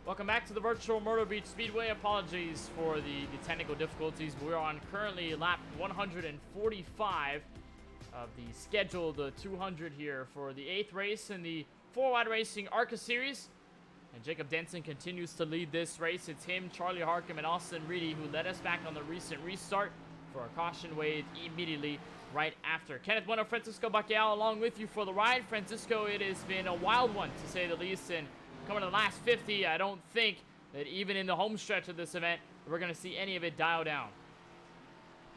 Welcome back to the virtual Myrtle Beach Speedway. Apologies for the technical difficulties. We're on currently lap 145 of the scheduled 200 here for the 8th race in the 4-wide racing ARCA series. And Jacob Denson continues to lead this race. It's him, Charlie Harcum, and Austin Reedy who led us back on the recent restart for a caution wave immediately right after. Kenneth Bueno, Francisco Bacchial along with you for the ride. Francisco, it has been a wild one to say the least, and coming to the last 50, I don't think that even in the home stretch of this event, we're going to see any of it dial down.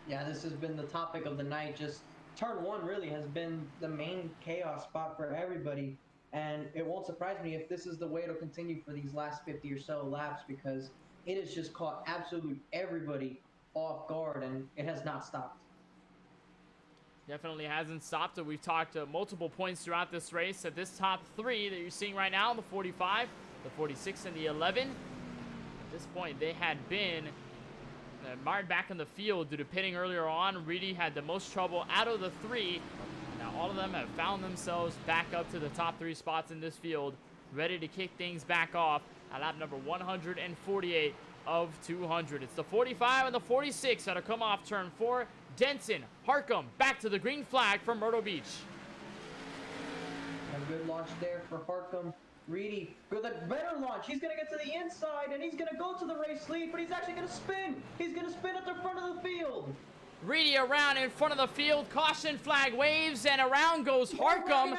Yeah, this has been the topic of the night. Just turn one really has been the main chaos spot for everybody. And it won't surprise me if this is the way it'll continue for these last 50 or so laps, because it has just caught absolutely everybody off guard, and it has not stopped. Definitely hasn't stopped. We've talked multiple points throughout this race at this top three that you're seeing right now, the 45, the 46, and the 11. At this point, they had been mired back in the field due to pitting earlier on. Reedy had the most trouble out of the three. Now all of them have found themselves back up to the top three spots in this field, ready to kick things back off at lap number 148 of 200. It's the 45 and the 46 that'll come off turn 4. Denson, Harcum, back to the green flag for Myrtle Beach. A good launch there for Harcum. Reedy with a better launch. He's going to get to the inside, and he's going to go to the race lead, but he's actually going to spin. He's going to spin at the front of the field. Reedy around in front of the field. Caution flag waves, and around goes Harcum.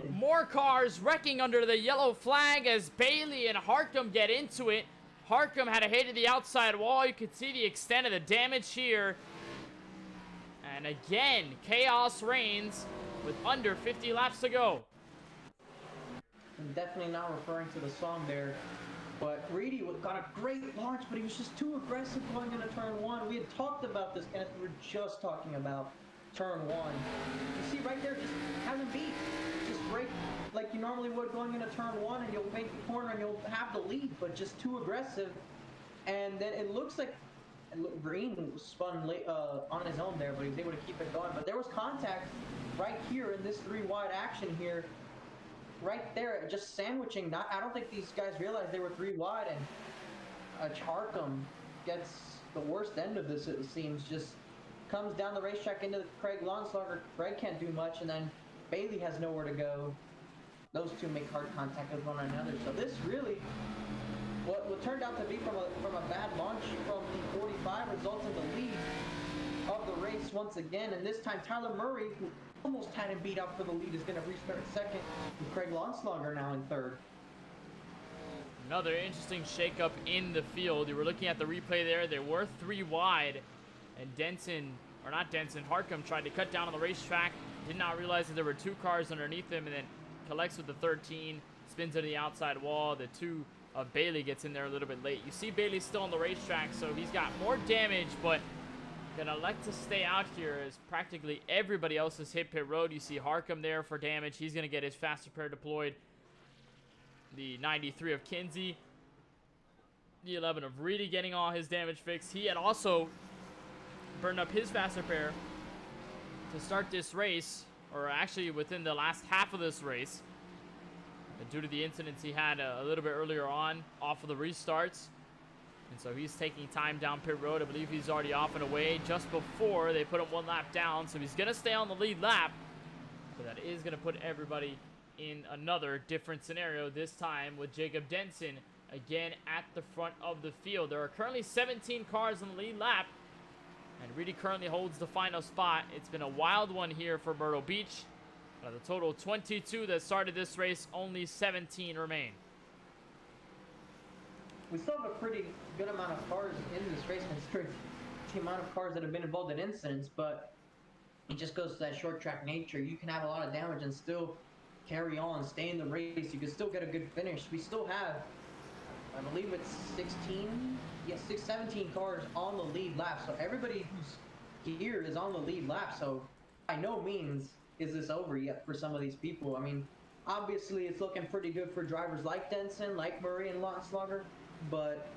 More cars wrecking under the yellow flag as Bailey and Harcum get into it. Harcum had a hit to the outside wall. You can see the extent of the damage here. And again, chaos reigns with under 50 laps to go. I'm definitely not referring to the song there, but Reedy got a great launch, but he was just too aggressive going into turn one. We had talked about this, Kenneth. We were just talking about turn one. You see right there, just hasn't beat. Just brake like you normally would going into turn one, and you'll make the corner and you'll have the lead, but just too aggressive. And then it looks like Green spun late, on his own there, but he was able to keep it going. But there was contact right here in this three-wide action here, right there, just sandwiching. I don't think these guys realized they were three wide, and Harcum gets the worst end of this, it seems. Just comes down the racetrack into Craig Lonslonger. Craig can't do much, and then Bailey has nowhere to go. Those two make hard contact with one another. So this really, what turned out to be from a bad launch from the 45 results in the lead of the race once again. And this time Tyler Murray, who almost had him beat up for the lead, is going to restart second, with Craig Lonslonger now in third. Another interesting shakeup in the field. You were looking at the replay there. They were three wide, and Harcum tried to cut down on the racetrack. Did not realize that there were two cars underneath him, and then collects with the 13, spins into the outside wall. The two of Bailey gets in there a little bit late. You see Bailey still on the racetrack, so he's got more damage, but gonna elect to stay out here as practically everybody else has hit pit road. You see Harcum there for damage. He's gonna get his fast repair deployed. The 93 of Kinsey, the 11 of Reedy getting all his damage fixed. He had also burned up his fast repair to start this race, or actually within the last half of this race, due to the incidents he had a little bit earlier on off of the restarts. And so he's taking time down pit road. I believe he's already off and away just before they put him one lap down. So he's going to stay on the lead lap. But that is going to put everybody in another different scenario, this time with Jacob Denson again at the front of the field. There are currently 17 cars on the lead lap, and Reedy currently holds the final spot. It's been a wild one here for Myrtle Beach. Out of the total 22 that started this race, only 17 remain. We still have a pretty good amount of cars in this race considering the amount of cars that have been involved in incidents, but it just goes to that short track nature. You can have a lot of damage and still carry on, stay in the race. You can still get a good finish. We still have, I believe it's 17 cars on the lead lap. So everybody who's here is on the lead lap. So by no means is this over yet for some of these people. I mean, obviously it's looking pretty good for drivers like Denson, like Murray and Lonslonger, but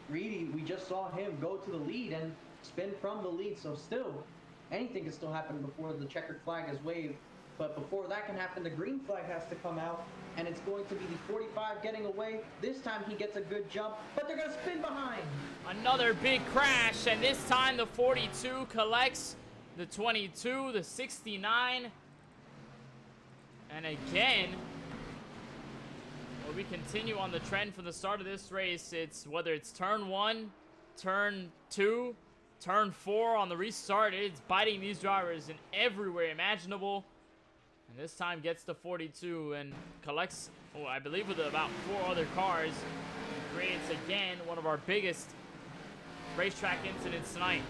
Reedy, we just saw him go to the lead and spin from the lead. So still, anything can still happen before the checkered flag is waved. But before that can happen, the green flag has to come out, and it's going to be the 45 getting away. This time he gets a good jump, but they're going to spin behind. Another big crash, and this time the 42 collects the 22, the 69. And again, well, we continue on the trend from the start of this race. It's whether it's turn 1, turn 2, turn 4 on the restart. It's biting these drivers in every way imaginable. And this time gets to 42 and collects, oh, I believe, with about 4 other cars. And creates again one of our biggest racetrack incidents tonight.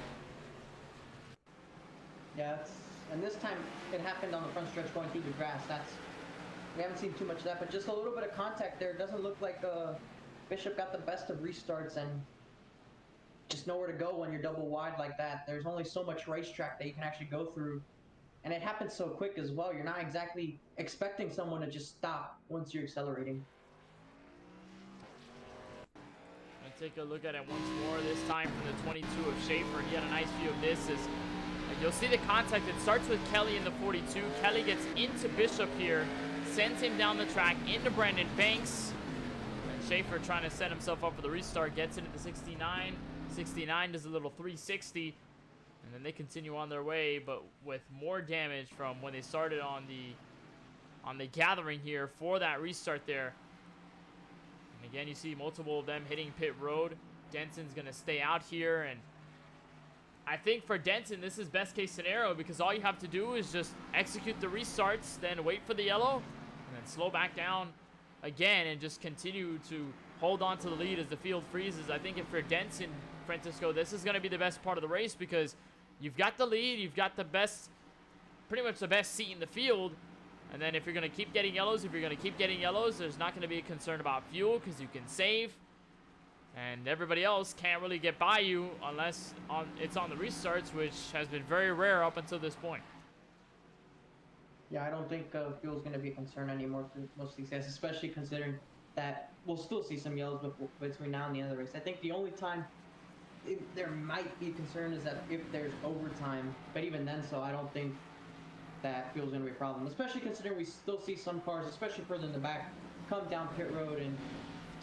Yeah, and this time it happened on the front stretch going through the grass. We haven't seen too much of that, but just a little bit of contact there. It doesn't look like Bishop got the best of restarts and just nowhere to go when you're double wide like that. There's only so much racetrack that you can actually go through. And it happens so quick as well. You're not exactly expecting someone to just stop once you're accelerating. Let's take a look at it once more, this time from the 22 of Schaefer. He had a nice view of this. You'll see the contact. It starts with Kelly in the 42. Kelly gets into Bishop here, sends him down the track into Brandon Banks. And Schaefer trying to set himself up for the restart, gets into the 69. 69 does a little 360. And then they continue on their way, but with more damage from when they started on the gathering here for that restart there. And again, you see multiple of them hitting pit road. Denson's going to stay out here, and I think for Denson, this is best case scenario because all you have to do is just execute the restarts, then wait for the yellow, and then slow back down again and just continue to hold on to the lead as the field freezes. I think if for Denson, Francisco, this is going to be the best part of the race because you've got the lead, you've got the best, pretty much the best seat in the field. And then if you're going to keep getting yellows, there's not going to be a concern about fuel because you can save. And everybody else can't really get by you unless it's on the restarts, which has been very rare up until this point. Yeah, I don't think fuel is going to be a concern anymore for most of these guys, especially considering that we'll still see some yellows between now and the end of the race. I think the only time there might be a concern is that if there's overtime, but even then, so I don't think that fuel's going to be a problem, especially considering we still see some cars, especially further in the back, come down pit road and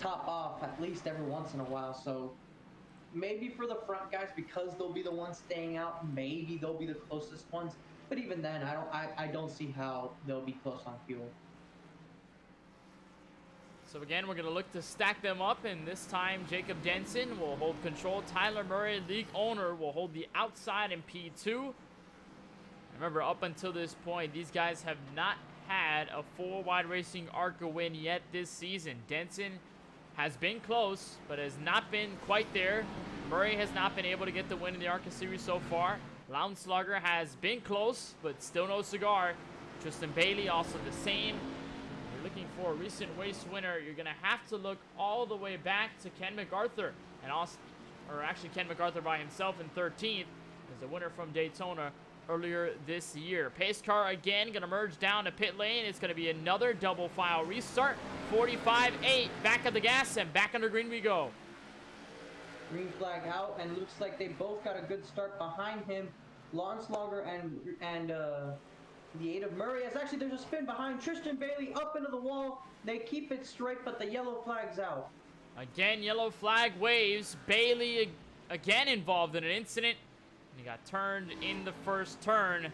top off at least every once in a while. So maybe for the front guys, because they'll be the ones staying out, maybe they'll be the closest ones. But even then, I don't see how they'll be close on fuel. So again, we're going to look to stack them up, and this time Jacob Denson will hold control. Tyler Murray, league owner, will hold the outside in P2. Remember, up until this point, these guys have not had a full wide racing ARCA win yet this season. Denson has been close, but has not been quite there. Murray has not been able to get the win in the ARCA series so far. Lounslugger has been close, but still no cigar. Tristan Bailey also the same. If you're looking for a recent race winner, you're going to have to look all the way back to Ken MacArthur. And also, or actually Ken MacArthur by himself in 13th as a winner from Daytona earlier this year. Pace car again going to merge down to pit lane. It's going to be another double file restart. 45-8, back at the gas and back under green we go. Green flag out, and looks like they both got a good start behind him. Lonslonger and the 8 of Murray. As actually there's a spin behind Tristan Bailey up into the wall. They keep it straight, but the yellow flag's out. Again, yellow flag waves. Bailey again involved in an incident. He got turned in the first turn.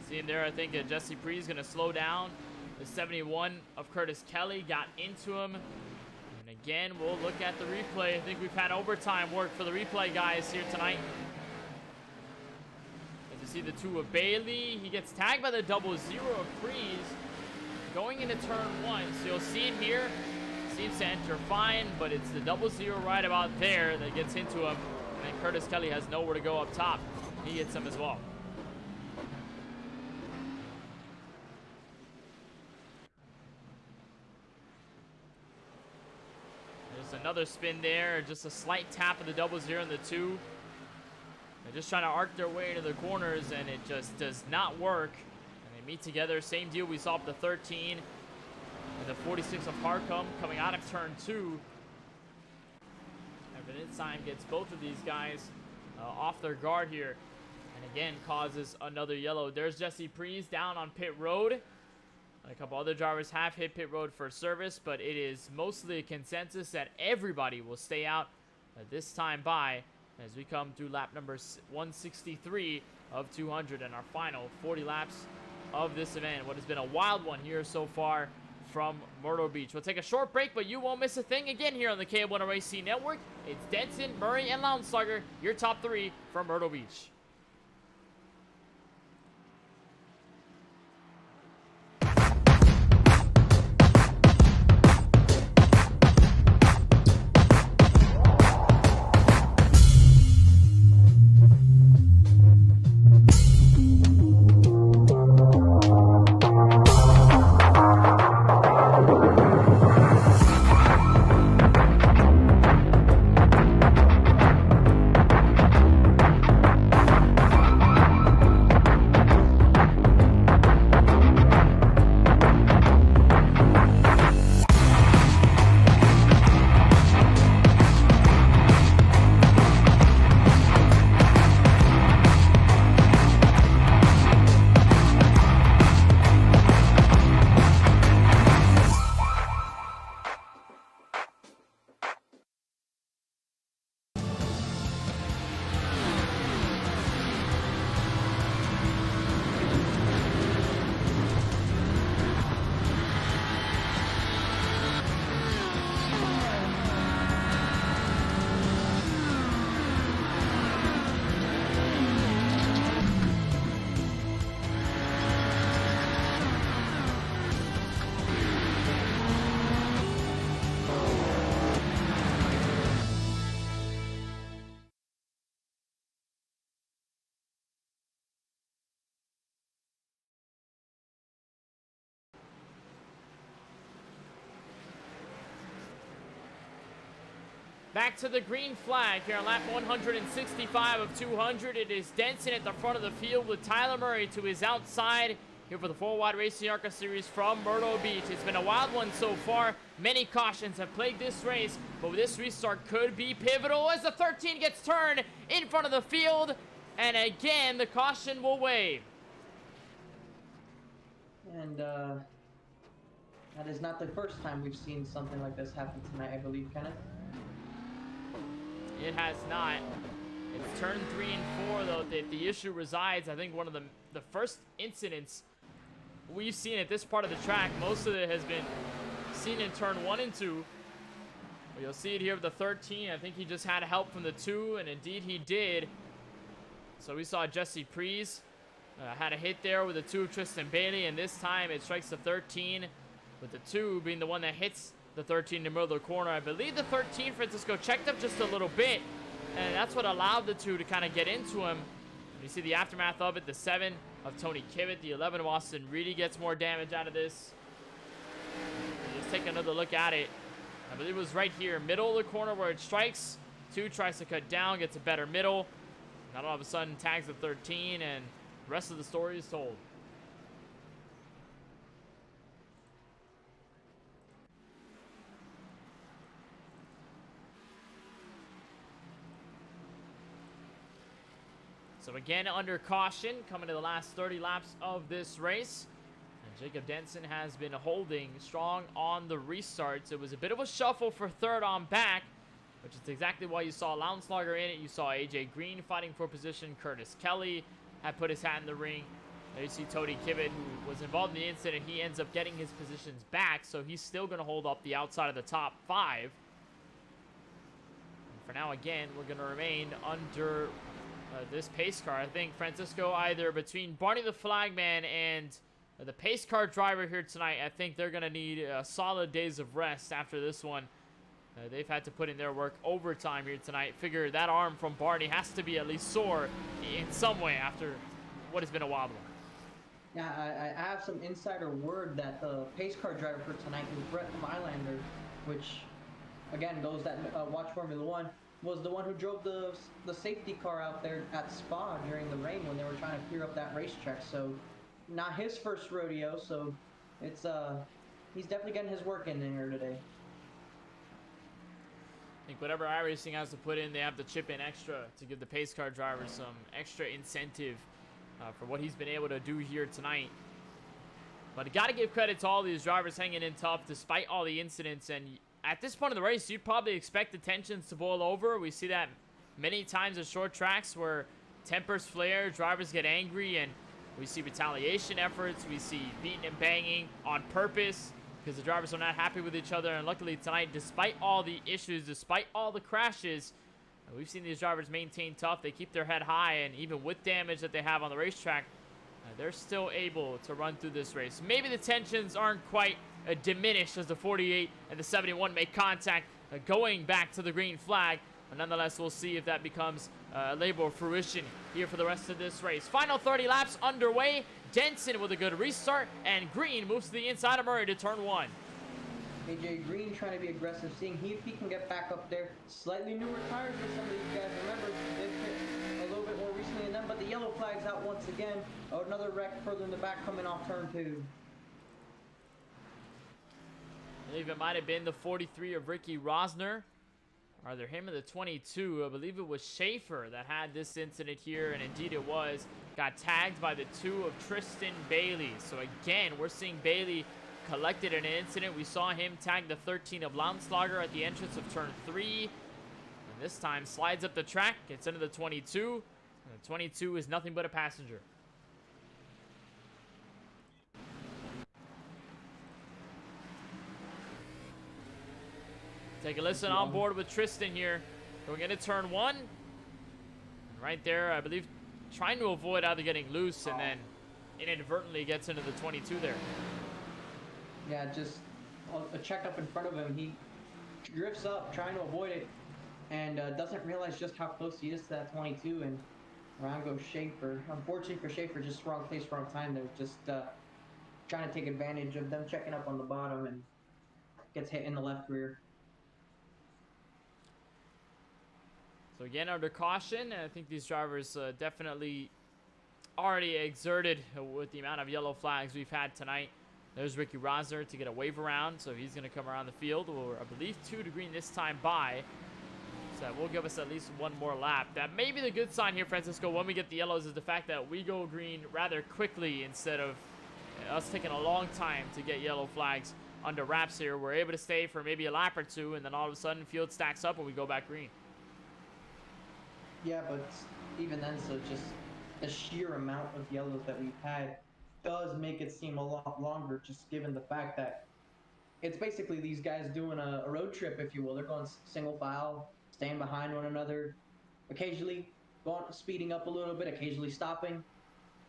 See him there, I think Jesse Pre's going to slow down. The 71 of Curtis Kelly got into him. And again, we'll look at the replay. I think we've had overtime work for the replay guys here tonight. As you see the 2 of Bailey, he gets tagged by the 0-0 of Pre's going into turn 1. So you'll see it here. Seems to enter fine, but it's the 0-0 right about there that gets into him. And Curtis Kelly has nowhere to go up top. He hits him as well. There's another spin there. Just a slight tap of the 0-0 and the 2. They're just trying to arc their way into the corners, and it just does not work. And they meet together. Same deal we saw with the 13 and the 46 of Harcum coming out of turn 2. Evan Ensign gets both of these guys off their guard here. And again, causes another yellow. There's Jesse Prees down on pit road. A couple other drivers have hit pit road for service, but it is mostly a consensus that everybody will stay out this time by as we come through lap number 163 of 200 and our final 40 laps of this event. What has been a wild one here so far from Myrtle Beach. We'll take a short break, but you won't miss a thing again here on the KBueno Racing Network. It's Denson, Murray, and Lounslugger, your top three from Myrtle Beach. Back to the green flag here on lap 165 of 200. It is Denson at the front of the field with Tyler Murray to his outside here for the 4-wide Racing ARCA Series from Myrtle Beach. It's been a wild one so far. Many cautions have plagued this race, but this restart could be pivotal as the 13 gets turned in front of the field. And again, the caution will wave. And that is not the first time we've seen something like this happen tonight, I believe, Kenneth. It has not. It's turn 3 and 4, though, that the issue resides. I think one of the first incidents we've seen at this part of the track, most of it has been seen in turn 1 and 2. But you'll see it here with the 13. I think he just had help from the 2, and indeed he did. So we saw Jesse Prees had a hit there with the 2 of Tristan Bailey, and this time it strikes the 13, with the 2 being the one that hits the 13 in the middle of the corner. I believe the 13, Francisco, checked up just a little bit, and that's what allowed the 2 to kind of get into him. You see the aftermath of it, the 7 of Tony Kibbett, the 11 of Austin Reedy gets more damage out of this. Let's take another look at it. I believe it was right here, middle of the corner where it strikes. 2 tries to cut down, gets a better middle. Now all of a sudden tags the 13, and the rest of the story is told. So again, under caution, coming to the last 30 laps of this race. And Jacob Denson has been holding strong on the restarts. It was a bit of a shuffle for third on back, which is exactly why you saw Lounslugger in it. You saw AJ Green fighting for position. Curtis Kelly had put his hat in the ring. There you see Tony Kibbett, who was involved in the incident. He ends up getting his positions back, so he's still going to hold up the outside of the top 5. And for now, again, we're going to remain under this pace car. I think, Francisco, either between Barney the Flagman and the pace car driver here tonight, I think they're going to need solid days of rest after this one. They've had to put in their work overtime here tonight. Figure that arm from Barney has to be at least sore in some way after what has been a wild one. Yeah, I have some insider word that the pace car driver for tonight was Brett Mylander, which, again, those that watch Formula 1, was the one who drove the safety car out there at Spa during the rain when they were trying to clear up that racetrack. So, not his first rodeo, so it's he's definitely getting his work in there today. I think whatever iRacing has to put in, they have to chip in extra to give the pace car driver some extra incentive for what he's been able to do here tonight. But you got to give credit to all these drivers hanging in tough despite all the incidents. And at this point in the race, you'd probably expect the tensions to boil over. We see that many times at short tracks where tempers flare, drivers get angry, and we see retaliation efforts. We see beating and banging on purpose because the drivers are not happy with each other. And luckily tonight, despite all the issues, despite all the crashes, we've seen these drivers maintain tough. They keep their head high, and even with damage that they have on the racetrack, they're still able to run through this race. Maybe the tensions aren't quite diminished as the 48 and the 71 make contact going back to the green flag. But nonetheless, we'll see if that becomes a label of fruition here for the rest of this race. Final 30 laps underway. Denson with a good restart, and Green moves to the inside of Murray to turn 1. AJ Green trying to be aggressive, seeing if he can get back up there. Slightly newer tires for some of these guys. Remember, they've hit a little bit more recently than them, but the yellow flag's out once again. Oh, another wreck further in the back coming off turn 2. I believe it might have been the 43 of Ricky Rosner. Or either him or the 22. I believe it was Schaefer that had this incident here, and indeed it was. Got tagged by the 2 of Tristan Bailey. So again, we're seeing Bailey collected in an incident. We saw him tag the 13 of Lamslager at the entrance of turn 3. And this time slides up the track, gets into the 22. And the 22 is nothing but a passenger. Take a listen on board with Tristan here. Going into turn 1. And right there, I believe, trying to avoid either getting loose and then inadvertently gets into the 22 there. Yeah, just a check up in front of him. He drifts up, trying to avoid it, and doesn't realize just how close he is to that 22. And around goes Schaefer. Unfortunately for Schaefer, just wrong place, wrong time. They're just trying to take advantage of them checking up on the bottom, and gets hit in the left rear. So again, under caution, I think these drivers definitely already exerted with the amount of yellow flags we've had tonight. There's Ricky Rosner to get a wave around, so he's going to come around the field. We're, I believe, 2 to green this time by. So that will give us at least one more lap. That may be the good sign here, Francisco, when we get the yellows, is the fact that we go green rather quickly instead of us taking a long time to get yellow flags under wraps here. We're able to stay for maybe a lap or 2, and then all of a sudden field stacks up and we go back green. Yeah, but even then, so just the sheer amount of yellows that we've had does make it seem a lot longer, just given the fact that it's basically these guys doing a road trip, if you will. They're going single file, staying behind one another, occasionally going speeding up a little bit, occasionally stopping.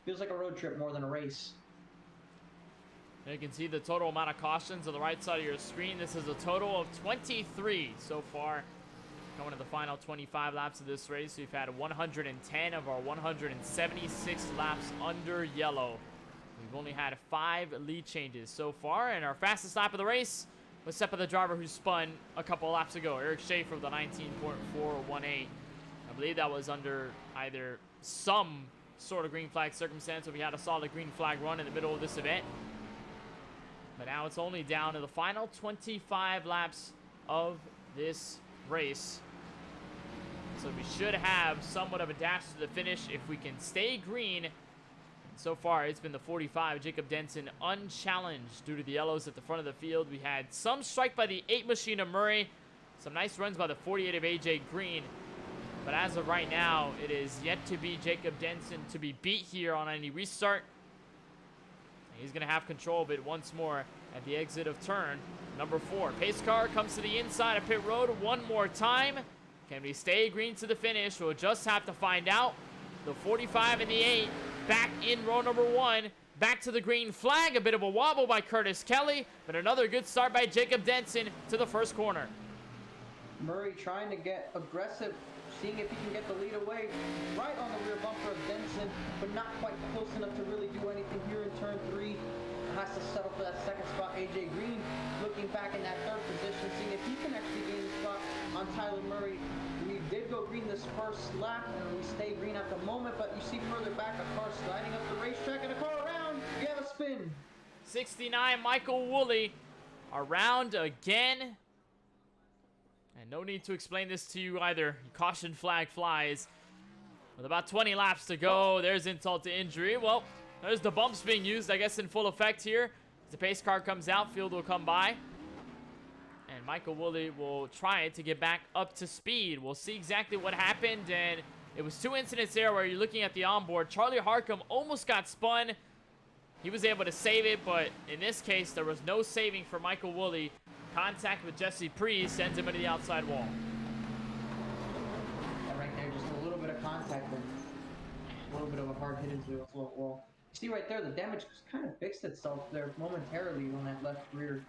Feels like a road trip more than a race. You can see the total amount of cautions on the right side of your screen. This is a total of 23 so far. Going to the final 25 laps of this race, we've had 110 of our 176 laps under yellow. We've only had 5 lead changes so far, and our fastest lap of the race was set by the driver who spun a couple of laps ago, Eric Schaefer with a 19.418. I believe that was under either some sort of green flag circumstance, or we had a solid green flag run in the middle of this event. But now it's only down to the final 25 laps of this race. So we should have somewhat of a dash to the finish if we can stay green. And so far, it's been the 45, Jacob Denson, unchallenged due to the yellows at the front of the field. We had some strike by the 8 machine of Murray, some nice runs by the 48 of AJ Green. But as of right now, it is yet to be Jacob Denson to be beat here on any restart. He's going to have control of it once more at the exit of turn number 4. Pace car comes to the inside of pit road one more time. Can we stay green to the finish? We'll just have to find out. The 45 and the 8 back in row number 1. Back to the green flag. A bit of a wobble by Curtis Kelly, but another good start by Jacob Denson to the first corner. Murray trying to get aggressive, seeing if he can get the lead away right on the rear bumper of Denson, but not quite close enough to really do anything here in turn 3. Has to settle for that second spot. AJ Green looking back in that 3rd position, seeing if he can actually gain the spot on Tyler Murray. We did go green this first lap, and we stay green at the moment, but you see further back a car sliding up the racetrack and a car around. You have a spin. 69, Michael Woolley around again. And no need to explain this to you either. Caution flag flies. With about 20 laps to go, there's insult to injury. Well, there's the bumps being used, I guess, in full effect here. As the pace car comes out, field will come by. And Michael Woolley will try to get back up to speed. We'll see exactly what happened. And it was 2 incidents there where you're looking at the onboard. Charlie Harcum almost got spun. He was able to save it, but in this case, there was no saving for Michael Woolley. Contact with Jesse Priest sends him into the outside wall. Yeah, right there, just a little bit of contact and a little bit of a hard hit into the float wall. You see right there, the damage just kind of fixed itself there momentarily on that left rear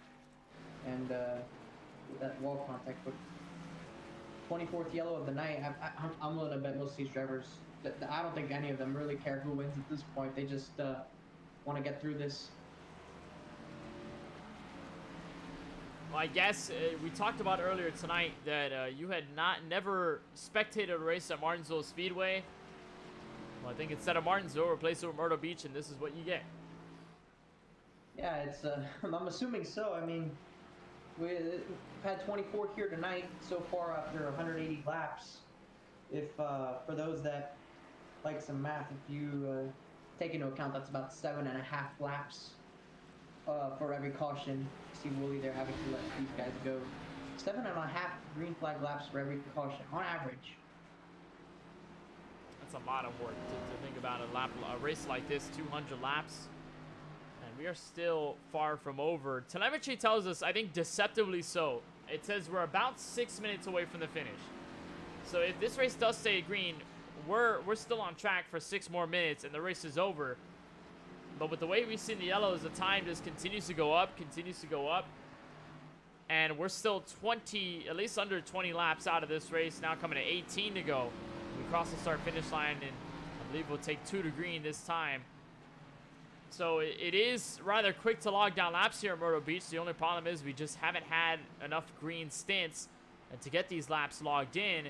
and that wall contact. But 24th yellow of the night, I'm willing to bet most of these drivers, I don't think any of them really care who wins at this point. They just want to get through this. Well, I guess we talked about earlier tonight that you had never spectated a race at Martinsville Speedway. Well, I think instead of Martinsville, replace it with Myrtle Beach, and this is what you get. Yeah, it's I'm assuming so. I mean, we've had 24 here tonight so far after 180 laps. If for those that like some math, if you take into account that's about 7.5 laps for every caution. See Woolley there having to let these guys go. 7.5 green flag laps for every caution on average. That's a lot of work to think about a race like this, 200 laps. And we are still far from over. Telemetry tells us, I think deceptively so, it says we're about 6 minutes away from the finish. So if this race does stay green, we're still on track for 6 more minutes and the race is over. But with the way we've seen the yellows, the time just continues to go up. And we're still 20, at least under 20 laps out of this race. Now coming to 18 to go. We cross the start-finish line, and I believe we'll take 2 to green this time. So it is rather quick to log down laps here at Myrtle Beach. The only problem is we just haven't had enough green stints to get these laps logged in.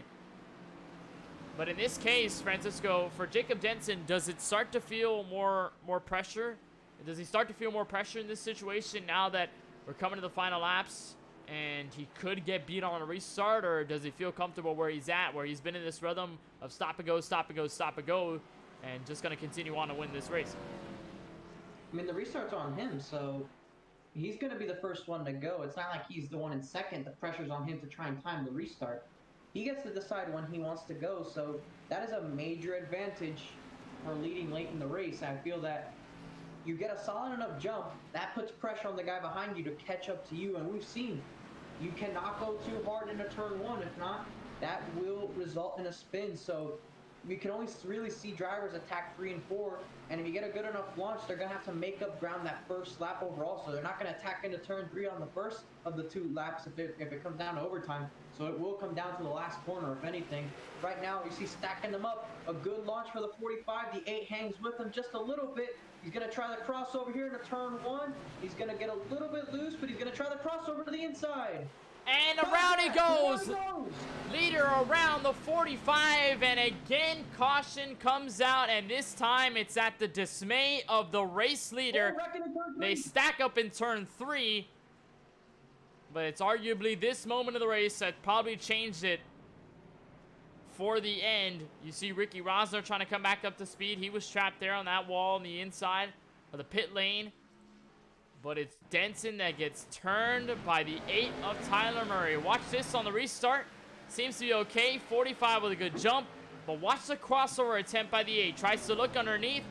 But in this case, Francisco, for Jacob Denson, does it start to feel more pressure? Does he start to feel more pressure in this situation now that we're coming to the final laps and he could get beat on a restart? Or does he feel comfortable where he's at, where he's been in this rhythm of stop and go, stop and go, stop and go, and just going to continue on to win this race? I mean, the restart's on him, so he's going to be the first one to go. It's not like he's the one in second. The pressure's on him to try and time the restart. He gets to decide when he wants to go, so that is a major advantage for leading late in the race. I feel that you get a solid enough jump, that puts pressure on the guy behind you to catch up to you, and we've seen you cannot go too hard into turn 1. If not, that will result in a spin. So we can only really see drivers attack 3 and 4, and if you get a good enough launch, they're going to have to make up ground that first lap overall, so they're not going to attack into turn 3 on the first of the 2 laps if it comes down to overtime. So it will come down to the last corner, if anything. Right now, you see stacking them up. A good launch for the 45. The 8 hangs with him just a little bit. He's going to try the crossover here into turn 1. He's going to get a little bit loose, but he's going to try the crossover to the inside. And around he goes. Leader around the 45, and again caution comes out, and this time it's at the dismay of the race leader. They stack up in turn 3, but it's arguably this moment of the race that probably changed it for the end. You see Ricky Rosner trying to come back up to speed. He was trapped there on that wall on the inside of the pit lane. But it's Denson that gets turned by the 8 of Tyler Murray. Watch this on the restart. Seems to be okay. 45 with a good jump. But watch the crossover attempt by the 8. Tries to look underneath.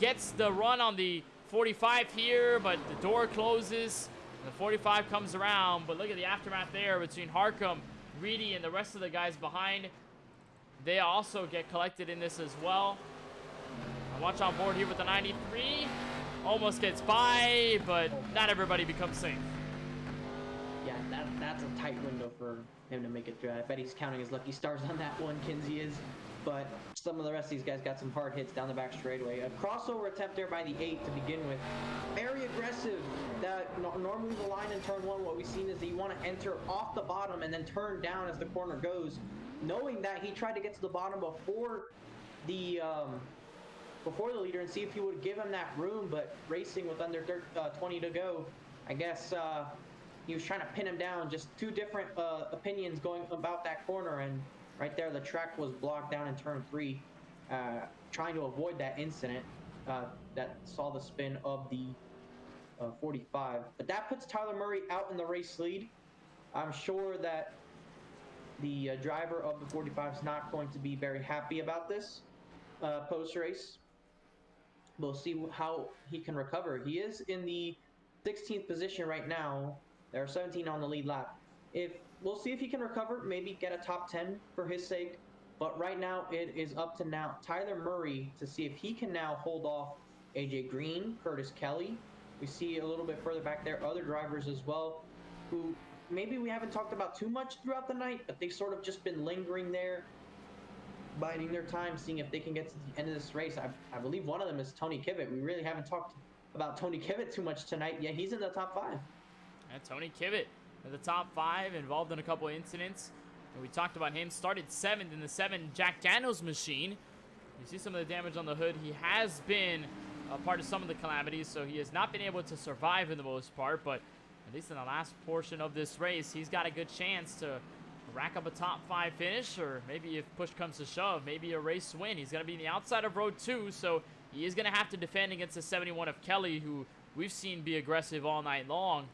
Gets the run on the 45 here, but the door closes. The 45 comes around. But look at the aftermath there between Harcum, Reedy, and the rest of the guys behind. They also get collected in this as well. And watch on board here with the 93. Almost gets by, but not everybody becomes safe. Yeah, that's a tight window for him to make it through. I bet he's counting his lucky stars on that one, Kinsey is. But some of the rest of these guys got some hard hits down the back straightaway. A crossover attempt there by the 8 to begin with. Very aggressive. Normally the line in turn 1, what we've seen is that you want to enter off the bottom and then turn down as the corner goes. Knowing that he tried to get to the bottom before the leader and see if he would give him that room, but racing with under 20 to go, I guess he was trying to pin him down. Just two different opinions going about that corner, and right there the track was blocked down in turn 3, trying to avoid that incident that saw the spin of the 45. But that puts Tyler Murray out in the race lead. I'm sure that the driver of the 45 is not going to be very happy about this post-race. We'll see how he can recover. He is in the 16th position right now. There are 17 on the lead lap. We'll see if he can recover, maybe get a top 10 for his sake. But right now, it is up to now Tyler Murray to see if he can now hold off AJ Green, Curtis Kelly. We see a little bit further back there other drivers as well, who maybe we haven't talked about too much throughout the night, but they've sort of just been lingering there, biding their time, seeing if they can get to the end of this race. I believe one of them is Tony Kivet. We really haven't talked about Tony Kivet too much tonight, yet he's in the top 5. And Tony Kivet in the top 5, involved in a couple of incidents. And we talked about him, started 7th in the 7 Jack Daniels machine. You see some of the damage on the hood. He has been a part of some of the calamities, so he has not been able to survive in the most part, but at least in the last portion of this race, he's got a good chance to rack up a top 5 finish, or maybe if push comes to shove, maybe a race win. He's going to be in the outside of row 2, so he is going to have to defend against the 71 of Kelly, who we've seen be aggressive all night long.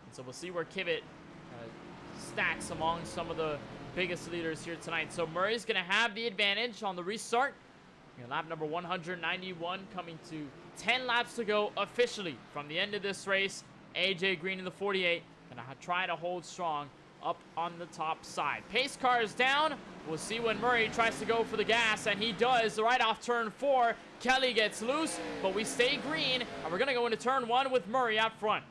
And so we'll see where Kivet stacks among some of the biggest leaders here tonight. So Murray's going to have the advantage on the restart. Lap number 191 coming to 10 laps to go officially from the end of this race. AJ Green in the 48 going to try to hold strong up on the top side. Pace car is down. We'll see when Murray tries to go for the gas, and he does right off turn 4. Kelly gets loose, but we stay green, and we're going to go into turn 1 with Murray out front.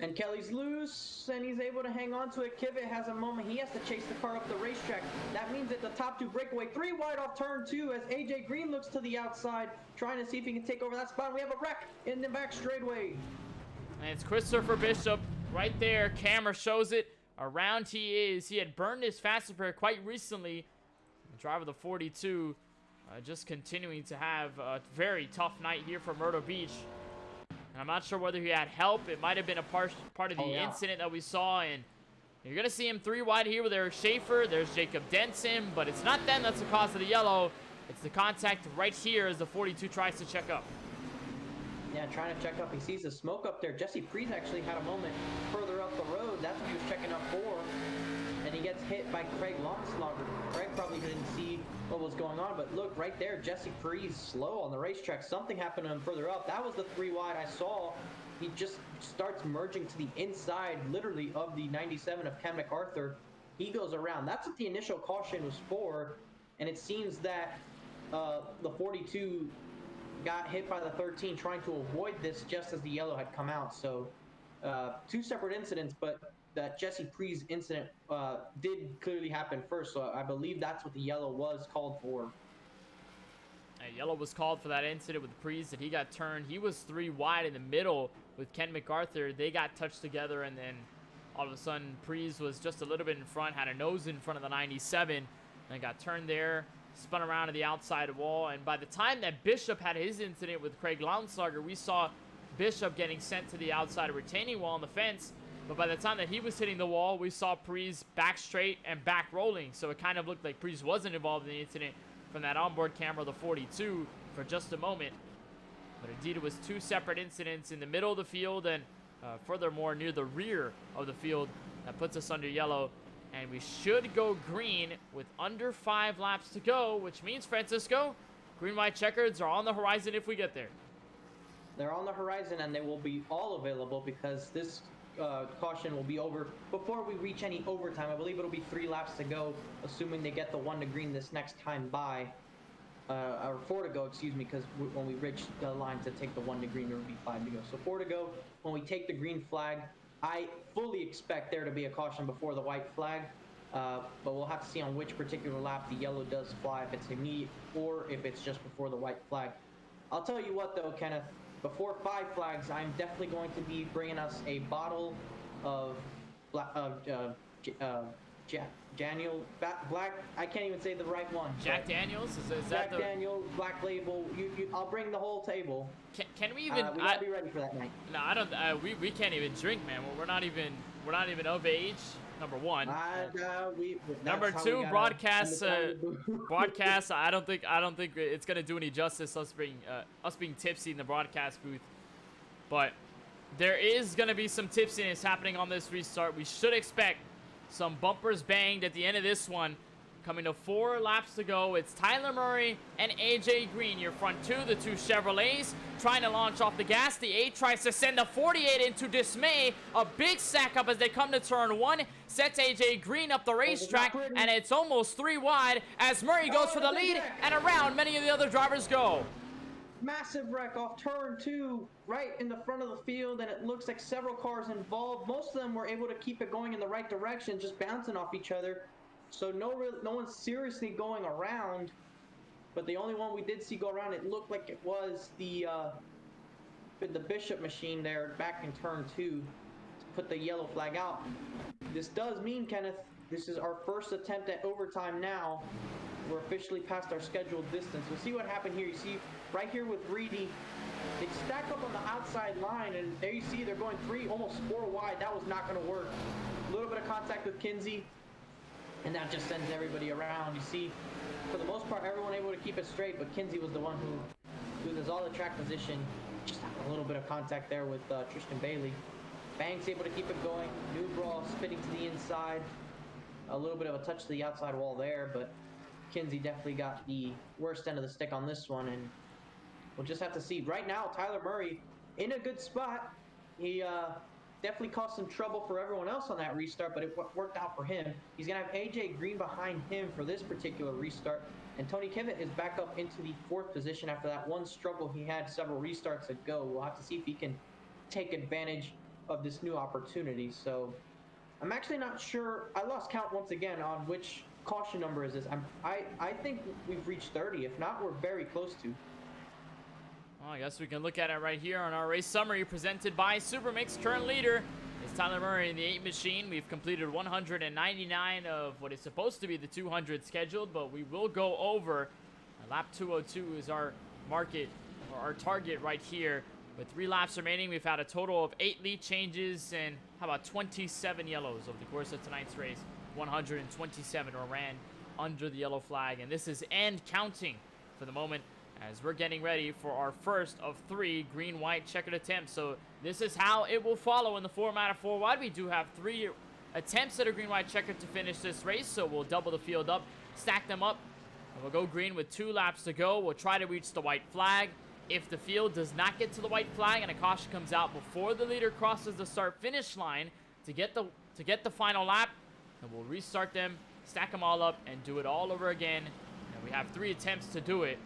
And Kelly's loose, and he's able to hang on to it. Kivet has a moment. He has to chase the car up the racetrack. That means that the top 2 breakaway, 3 wide off turn 2 as AJ Green looks to the outside, trying to see if he can take over that spot. We have a wreck in the back straightaway. And it's Christopher Bishop right there. Camera shows it. Around he is. He had burned his fast repair quite recently. The driver of the 42 just continuing to have a very tough night here for Myrtle Beach. And I'm not sure whether he had help. It might have been a part of the incident that we saw. And you're going to see him 3 wide here with Eric Schaefer. There's Jacob Denson. But it's not them that's the cause of the yellow. It's the contact right here as the 42 tries to check up. Yeah, trying to check up. He sees the smoke up there. Jesse Priest actually had a moment further up the road. That's what he was checking up for. And he gets hit by Craig Longslaughter. Craig probably didn't see what was going on, but look right there, Jesse Priest slow on the racetrack. Something happened to him further up. That was the 3 wide I saw. He just starts merging to the inside, literally, of the 97 of Ken MacArthur. He goes around. That's what the initial caution was for, and it seems that the 42 got hit by the 13 trying to avoid this just as the yellow had come out. So 2 separate incidents, but that Jesse Priest incident did clearly happen first, so I believe that's what the yellow was called for. Yellow was called for that incident with Priest, and he got turned. He was 3 wide in the middle with Ken MacArthur. They got touched together, and then all of a sudden Priest was just a little bit in front, had a nose in front of the 97, and got turned there, spun around to the outside wall. And by the time that Bishop had his incident with Craig Longslaughter, we saw Bishop getting sent to the outside retaining wall on the fence. But by the time that he was hitting the wall, we saw Priest back straight and back rolling. So it kind of looked like Priest wasn't involved in the incident from that onboard camera of the 42 for just a moment. But indeed, it was 2 separate incidents in the middle of the field and furthermore near the rear of the field that puts us under yellow. And we should go green with under 5 laps to go, which means, Francisco, green-white checkers are on the horizon if we get there. They're on the horizon, and they will be all available because this caution will be over before we reach any overtime. I believe it'll be 3 laps to go, assuming they get the 1 to green this next time by. Or 4 to go, excuse me, because when we reach the line to take the 1 to green, there will be 5 to go. So 4 to go. When we take the green flag, I fully expect there to be a caution before the white flag, but we'll have to see on which particular lap the yellow does fly, if it's immediate or if it's just before the white flag. I'll tell you what, though, Kenneth, before 5 flags, I'm definitely going to be bringing us a bottle of Daniel Black. I can't even say the right one. Jack Daniels? Is that Jack the... Daniels, Black Label. I'll bring the whole table. Can we even... we gotta be ready for that night. No, I don't... we can't even drink, man. We're not even of age. Number one. Number two, broadcast. I don't think it's gonna do any justice us being tipsy in the broadcast booth. But there is gonna be some tipsiness happening on this restart. We should expect some bumpers banged at the end of this one. Coming to 4 laps to go, it's Tyler Murray and AJ Green, your front two, the two Chevrolets, trying to launch off the gas. The 8 tries to send the 48 into dismay. A big stack up as they come to turn 1, sets AJ Green up the racetrack, and it's almost 3 wide as Murray goes for the lead, and around many of the other drivers go. Massive wreck off turn 2, right in the front of the field, and it looks like several cars involved. Most of them were able to keep it going in the right direction, just bouncing off each other. So no one's seriously going around, but the only one we did see go around, it looked like it was the Bishop machine there back in turn 2 to put the yellow flag out. This does mean, Kenneth, this is our first attempt at overtime now. We're officially past our scheduled distance. We'll see what happened here. You see right here with Reedy, they stack up on the outside line, and there you see they're going 3, almost 4 wide. That was not going to work. A little bit of contact with Kinsey, and that just sends everybody around. You see, for the most part, everyone able to keep it straight, but Kinsey was the one who loses all the track position. Just a little bit of contact there with Tristan Bailey. Banks able to keep it going. New Brawl spinning to the inside. A little bit of a touch to the outside wall there, but Kinsey definitely got the worst end of the stick on this one, and we'll just have to see. Right now, Tyler Murray in a good spot. He definitely caused some trouble for everyone else on that restart, but it worked out for him. He's going to have AJ Green behind him for this particular restart, and Tony Kivitt is back up into the 4th position after that one struggle he had several restarts ago. We'll have to see if he can take advantage of this new opportunity. So I'm actually not sure. I lost count once again on which caution number is this. I think we've reached 30. If not, we're very close to. Well, I guess we can look at it right here on our race summary presented by Supermix. Current leader is Tyler Murray in the 8 machine. We've completed 199 of what is supposed to be the 200 scheduled, but we will go over. Lap 202 is our market, or our target right here. With 3 laps remaining, we've had a total of 8 lead changes and how about 27 yellows over the course of tonight's race. 127 were ran under the yellow flag, and this is end counting for the moment, as we're getting ready for our first of 3 green-white checkered attempts. So this is how it will follow in the format of 4 wide. We do have 3 attempts at a green-white checkered to finish this race, so we'll double the field up, stack them up, and we'll go green with 2 laps to go. We'll try to reach the white flag. If the field does not get to the white flag and a caution comes out before the leader crosses the start-finish line to get the final lap, then we'll restart them, stack them all up, and do it all over again. And we have 3 attempts to do it.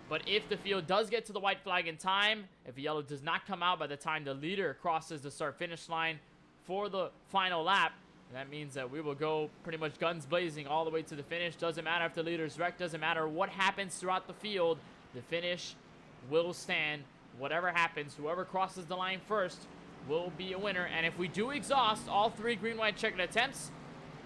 But if the field does get to the white flag in time, if the yellow does not come out by the time the leader crosses the start-finish line for the final lap, that means that we will go pretty much guns blazing all the way to the finish. Doesn't matter if the leader's wrecked, doesn't matter what happens throughout the field, the finish will stand. Whatever happens, whoever crosses the line first will be a winner. And if we do exhaust all 3 green-white checkered attempts,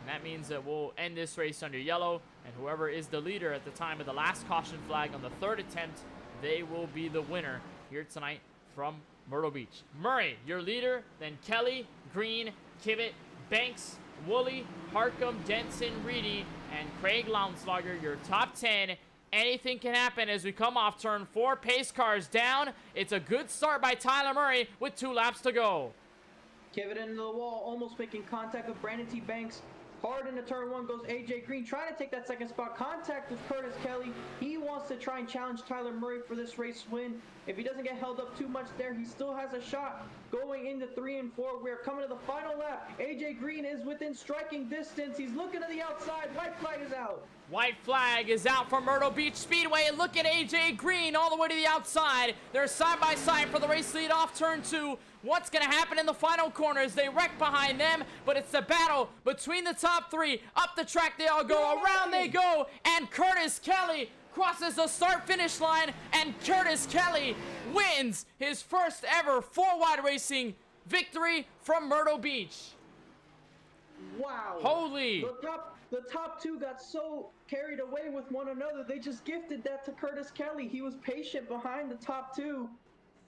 that means that we'll end this race under yellow, and whoever is the leader at the time of the last caution flag on the 3rd attempt, they will be the winner here tonight from Myrtle Beach. Murray, your leader, then Kelly, Green, Kivitt, Banks, Woolley, Harcum, Denson, Reedy, and Craig Lounslager, your top 10. Anything can happen as we come off turn 4. Pace cars down. It's a good start by Tyler Murray with 2 laps to go. Kivitt into the wall, almost making contact with Brandon T. Banks. Hard into turn 1 goes AJ Green, trying to take that 2nd spot. Contact with Curtis Kelly. He wants to try and challenge Tyler Murray for this race win. If he doesn't get held up too much there, he still has a shot going into 3 and 4. We are coming to the final lap. AJ Green is within striking distance. He's looking to the outside. White flag is out. White flag is out for Myrtle Beach Speedway. Look at AJ Green all the way to the outside. They're side by side for the race lead off turn 2. What's going to happen in the final corners? They wreck behind them, but it's the battle between the top 3. Up the track they all go, around they go, and Curtis Kelly crosses the start-finish line, and Curtis Kelly wins his first ever 4-wide racing victory from Myrtle Beach. Wow. Holy! The top two got so carried away with one another. They just gifted that to Curtis Kelly. He was patient behind the top two,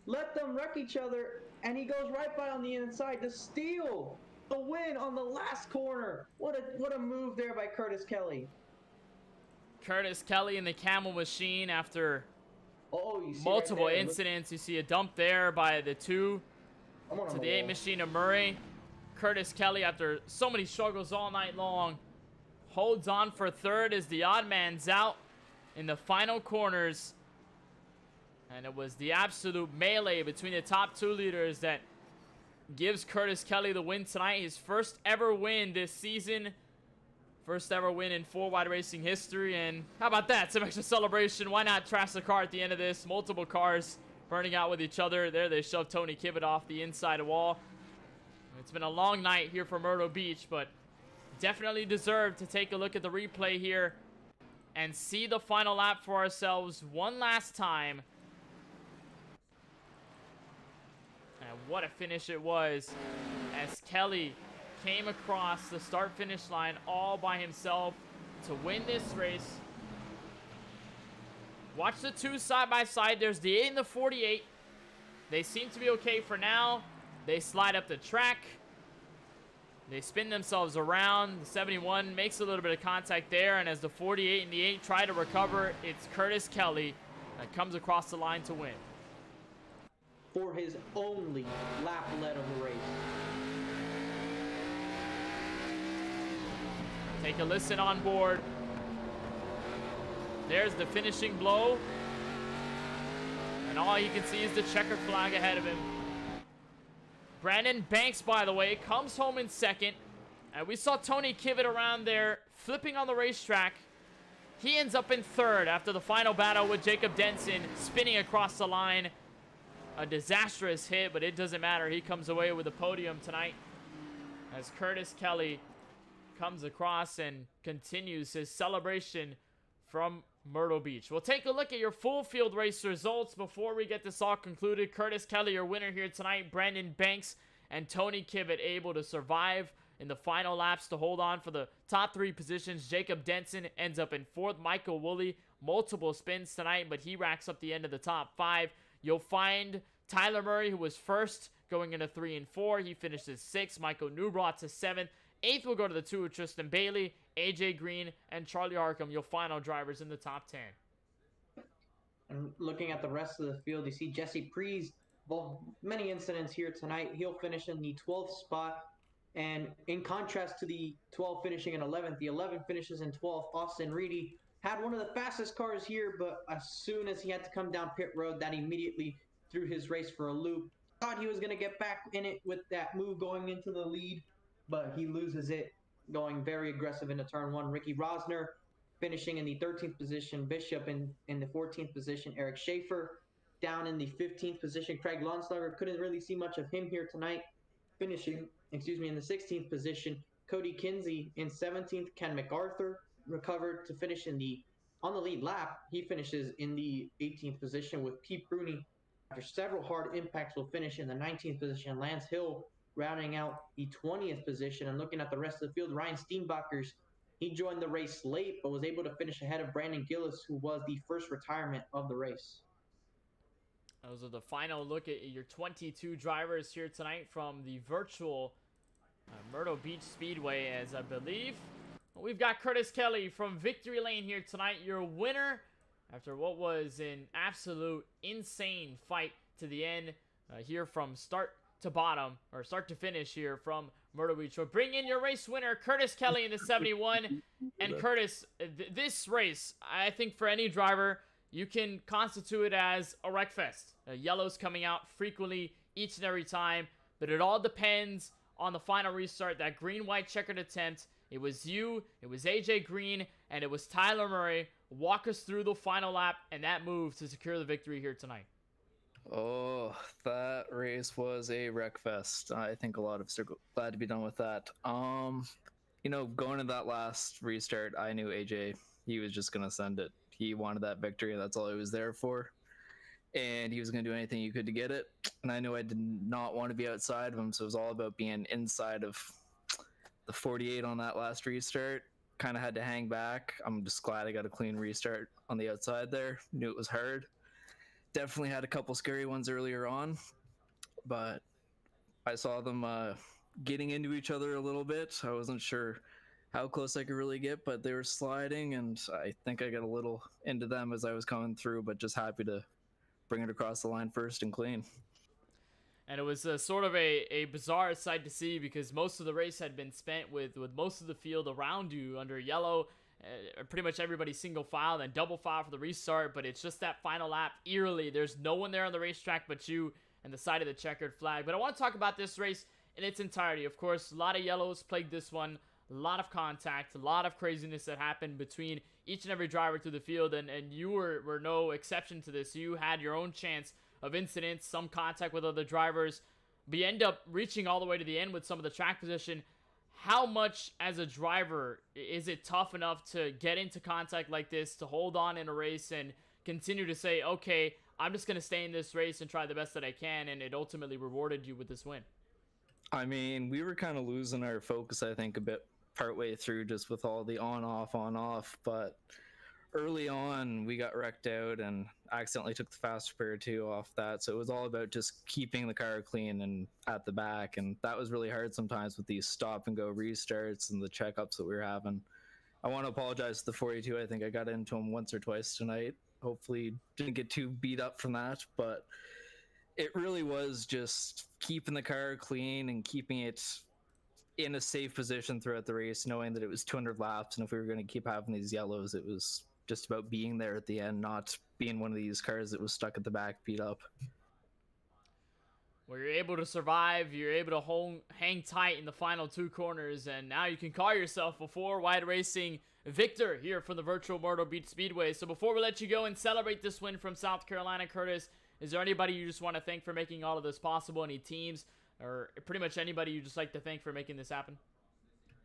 let them wreck each other, and he goes right by on the inside to steal the win on the last corner. What a move there by Curtis Kelly. Curtis Kelly in the Camel Machine after You see multiple right there, incidents. You see a dump there by the 2 to the 8 machine of Murray. Curtis Kelly, after so many struggles all night long, holds on for third as the odd man's out in the final corners. And it was the absolute melee between the top 2 leaders that gives Curtis Kelly the win tonight. His first ever win this season. First ever win in 4-wide racing history. And how about that? Some extra celebration. Why not trash the car at the end of this? Multiple cars burning out with each other. There they shove Tony Kibbett off the inside wall. It's been a long night here for Myrtle Beach, but definitely deserve to take a look at the replay here and see the final lap for ourselves one last time. And what a finish it was as Kelly came across the start-finish line all by himself to win this race. Watch the 2 side by side. There's the 8 and the 48. They seem to be okay for now. They slide up the track. They spin themselves around. The 71 makes a little bit of contact there, and as the 48 and the 8 try to recover, it's Curtis Kelly that comes across the line to win. For his only lap led of the race. Take a listen on board. There's the finishing blow. And all you can see is the checkered flag ahead of him. Brandon Banks, by the way, comes home in second. And we saw Tony Kibbett around there flipping on the racetrack. He ends up in third after the final battle with Jacob Denson spinning across the line. A disastrous hit, but it doesn't matter. He comes away with the podium tonight as Curtis Kelly comes across and continues his celebration from Myrtle Beach. We'll take a look at your full field race results before we get this all concluded. Curtis Kelly, your winner here tonight. Brandon Banks and Tony Kibbett able to survive in the final laps to hold on for the top 3 positions. Jacob Denson ends up in 4th. Michael Woolley, multiple spins tonight, but he racks up the end of the top 5. You'll find Tyler Murray, who was first, going into 3 and 4. He finishes 6th. Michael Newbrough to 7th. 8th will go to the 2 of Tristan Bailey, AJ Green, and Charlie Harcum, your final drivers in the top 10. And looking at the rest of the field, you see Jesse Prees. Well, many incidents here tonight. He'll finish in the 12th spot. And in contrast to the 12 finishing in 11th, the 11 finishes in 12th. Austin Reedy had one of the fastest cars here, but as soon as he had to come down pit road, that immediately threw his race for a loop. Thought he was going to get back in it with that move going into the lead, but he loses it, going very aggressive into turn 1. Ricky Rosner finishing in the 13th position. Bishop in the 14th position. Eric Schaefer down in the 15th position. Craig Lonsberger, couldn't really see much of him here tonight. Finishing, in the 16th position. Cody Kinsey in 17th. Ken MacArthur recovered to finish on the lead lap. He finishes in the 18th position, with Pete Bruni, after several hard impacts, will finish in the 19th position. Lance Hill rounding out the 20th position. And looking at the rest of the field, Ryan Steenbachers, he joined the race late, but was able to finish ahead of Brandon Gillis, who was the first retirement of the race. Those are the final look at your 22 drivers here tonight from the virtual Myrtle Beach Speedway, as I believe we've got Curtis Kelly from Victory Lane here tonight, your winner after what was an absolute insane fight to the end here from start to bottom, or start to finish here from Myrtle Beach. So bring in your race winner, Curtis Kelly in the 71. And Curtis, this race, I think for any driver, you can constitute it as a wreck fest. Yellows coming out frequently each and every time, but it all depends on the final restart. That green-white checkered attempt, it was you, it was AJ Green, and it was Tyler Murray. Walk us through the final lap and that move to secure the victory here tonight. Oh, that race was a wreck fest. I think a lot of us are glad to be done with that. Going to that last restart, I knew AJ, he was just going to send it. He wanted that victory. That's all he was there for. And he was going to do anything he could to get it. And I knew I did not want to be outside of him, so it was all about being inside of the 48 on that last restart. Kind of had to hang back. I'm just glad I got a clean restart on the outside there. Knew it was hard. Definitely had a couple scary ones earlier on, but I saw them getting into each other a little bit. I wasn't sure how close I could really get, but they were sliding, and I think I got a little into them as I was coming through, but just happy to bring it across the line first and clean. And it was sort of a bizarre sight to see because most of the race had been spent with most of the field around you under yellow. Pretty much everybody single file, then double file for the restart, but it's just that final lap. Eerily, there's no one there on the racetrack but you and the side of the checkered flag. But I want to talk about this race in its entirety. Of course, a lot of yellows plagued this one, a lot of contact, a lot of craziness that happened between each and every driver through the field, and you were no exception to this. You had your own chance of incidents, some contact with other drivers, but you end up reaching all the way to the end with some of the track position. How much as a driver is it tough enough to get into contact like this, to hold on in a race and continue to say, okay, I'm just going to stay in this race and try the best that I can, and it ultimately rewarded you with this win? I mean, we were kind of losing our focus, I think, a bit partway through just with all the on off, but early on we got wrecked out and accidentally took the fast repair 2 off that, so it was all about just keeping the car clean and at the back, and that was really hard sometimes with these stop and go restarts and the checkups that we were having. I want to apologize to the 42. I think I got into him once or twice tonight. Hopefully didn't get too beat up from that, but it really was just keeping the car clean and keeping it in a safe position throughout the race, knowing that it was 200 laps, and if we were going to keep having these yellows, it was just about being there at the end, not being one of these cars that was stuck at the back, beat up. Well, you're able to survive, you're able to hang tight in the final 2 corners, and now you can call yourself a 4-wide racing victor here from the virtual Myrtle Beach Speedway. So before we let you go and celebrate this win from South Carolina, Curtis, is there anybody you just want to thank for making all of this possible? Any teams or pretty much anybody you just like to thank for making this happen?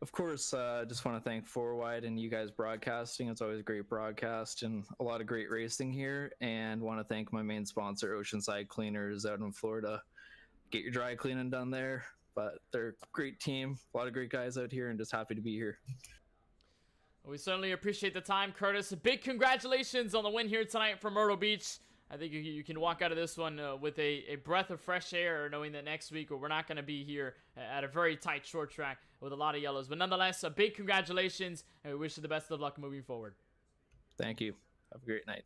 Of course, just want to thank 4Wide and you guys broadcasting. It's always a great broadcast and a lot of great racing here. And want to thank my main sponsor, Oceanside Cleaners out in Florida. Get your dry cleaning done there. But they're a great team, a lot of great guys out here, and just happy to be here. We certainly appreciate the time, Curtis. A big congratulations on the win here tonight from Myrtle Beach. I think you can walk out of this one with a breath of fresh air, knowing that next week we're not going to be here at a very tight short track with a lot of yellows. But nonetheless, a big congratulations, and we wish you the best of luck moving forward. Thank you. Have a great night.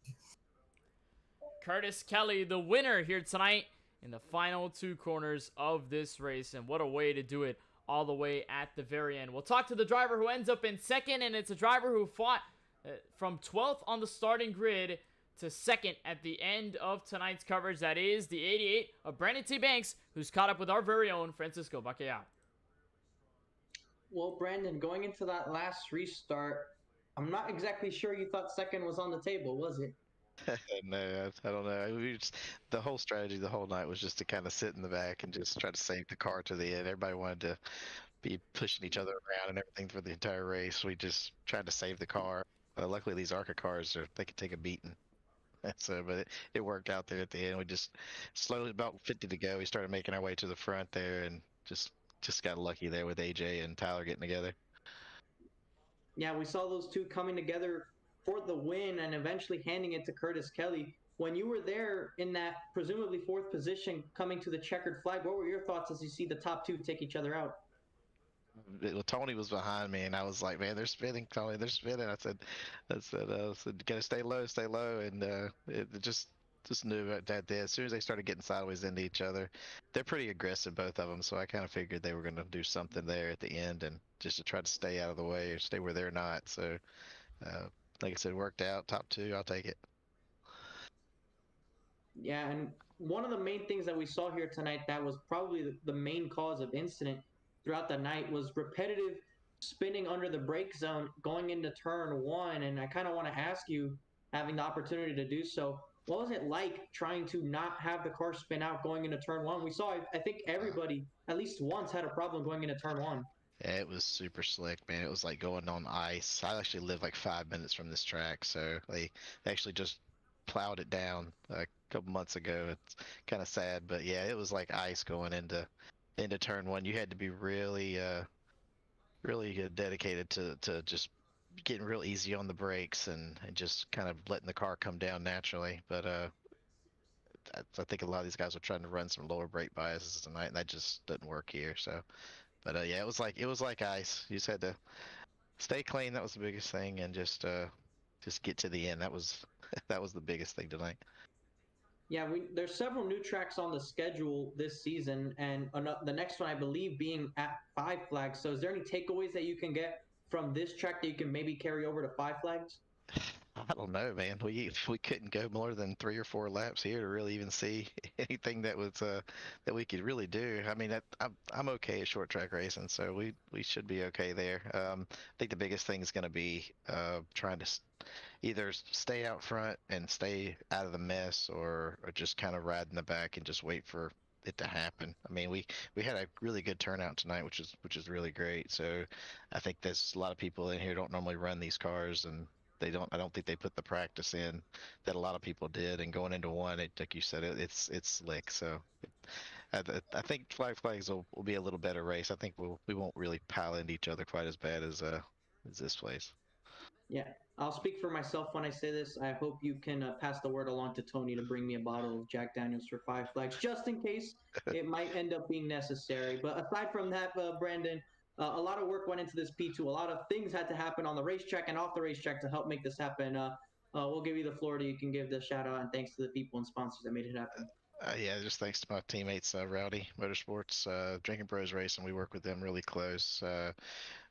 Curtis Kelly, the winner here tonight in the final 2 corners of this race, and what a way to do it all the way at the very end. We'll talk to the driver who ends up in second, and it's a driver who fought from 12th on the starting grid to second at the end of tonight's coverage. That is the 88 of Brandon T. Banks, who's caught up with our very own Francisco Bacallao. Well, Brandon, going into that last restart, I'm not exactly sure you thought second was on the table, was it? No, I don't know. The whole strategy the whole night was just to kind of sit in the back and just try to save the car to the end. Everybody wanted to be pushing each other around and everything for the entire race. We just tried to save the car. Luckily, these ARCA cars, they could take a beating. So, but it worked out there at the end. We just slowly, about 50 to go, we started making our way to the front there, and just got lucky there with AJ and Tyler getting together. Yeah, we saw those two coming together for the win and eventually handing it to Curtis Kelly. When you were there in that presumably 4th position coming to the checkered flag, what were your thoughts as you see the top 2 take each other out? Tony was behind me, and I was like, "Man, they're spinning, Tony. They're spinning." I said, "Gotta stay low," and it just knew that as soon as they started getting sideways into each other, they're pretty aggressive, both of them. So I kind of figured they were going to do something there at the end, and just to try to stay out of the way or stay where they're not. So, like I said, it worked out. Top 2, I'll take it. Yeah, and one of the main things that we saw here tonight that was probably the main cause of incident throughout the night was repetitive spinning under the brake zone going into turn 1. And I kind of want to ask you, having the opportunity to do so, what was it like trying to not have the car spin out going into turn 1? We saw, I think everybody at least once had a problem going into turn 1. Yeah, it was super slick, man. It was like going on ice. I actually live like 5 minutes from this track, so they actually just plowed it down a couple months ago. It's kind of sad, but yeah, it was like ice going into turn 1. You had to be really really dedicated to just getting real easy on the brakes and just kind of letting the car come down naturally. But I think a lot of these guys were trying to run some lower brake biases tonight, and that just doesn't work here. So, but yeah, it was like ice. You just had to stay clean. That was the biggest thing, and just get to the end. That was that was the biggest thing tonight. Yeah, there's several new tracks on the schedule this season, and the next one I believe being at Five Flags. So, is there any takeaways that you can get from this track that you can maybe carry over to Five Flags? I don't know, man. We couldn't go more than 3 or 4 laps here to really even see anything that was that we could really do. I mean, I'm okay at short track racing, so we should be okay there. I think the biggest thing is going to be trying to either stay out front and stay out of the mess, or just kind of ride in the back and just wait for it to happen. I mean, we had a really good turnout tonight, which is really great. So I think there's a lot of people in here don't normally run these cars, and I don't think they put the practice in that a lot of people did. And going into one, like you said, it's slick. So I think Five Flags will be a little better race. I think we won't really pile into each other quite as bad as this place. Yeah, I'll speak for myself when I say this. I hope you can pass the word along to Tony to bring me a bottle of Jack Daniels for Five Flags, just in case it might end up being necessary. But aside from that, Brandon, a lot of work went into this P2. A lot of things had to happen on the racetrack and off the racetrack to help make this happen. We'll give you the floor you can give the shout out and thanks to the people and sponsors that made it happen. Yeah, just thanks to my teammates, Rowdy Motorsports, Drinking Bros Racing. We work with them really close.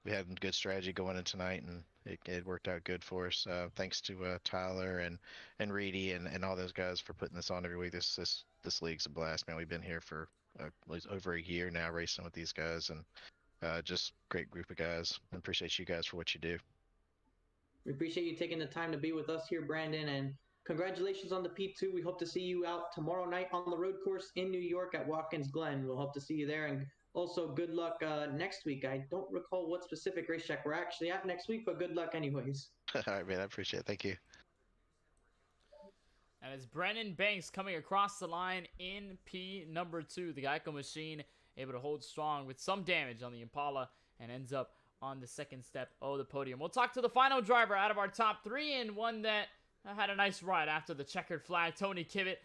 We had a good strategy going in tonight, and it worked out good for us. Thanks to Tyler and Reedy and all those guys for putting this on every week. This league's a blast, man. We've been here for over a year now racing with these guys, and just great group of guys. I appreciate you guys for what you do. We appreciate you taking the time to be with us here, Brandon, and congratulations on the P2. We hope to see you out tomorrow night on the road course in New York at Watkins Glen. We'll hope to see you there, and also good luck next week. I don't recall what specific racetrack we're actually at next week, but good luck anyways. All right, man. I appreciate it. Thank you. And it's Brennan Banks coming across the line in P number 2. The Geico machine able to hold strong with some damage on the Impala and ends up on the second step of the podium. We'll talk to the final driver out of our top 3, and one that had a nice ride after the checkered flag. Tony Kivitt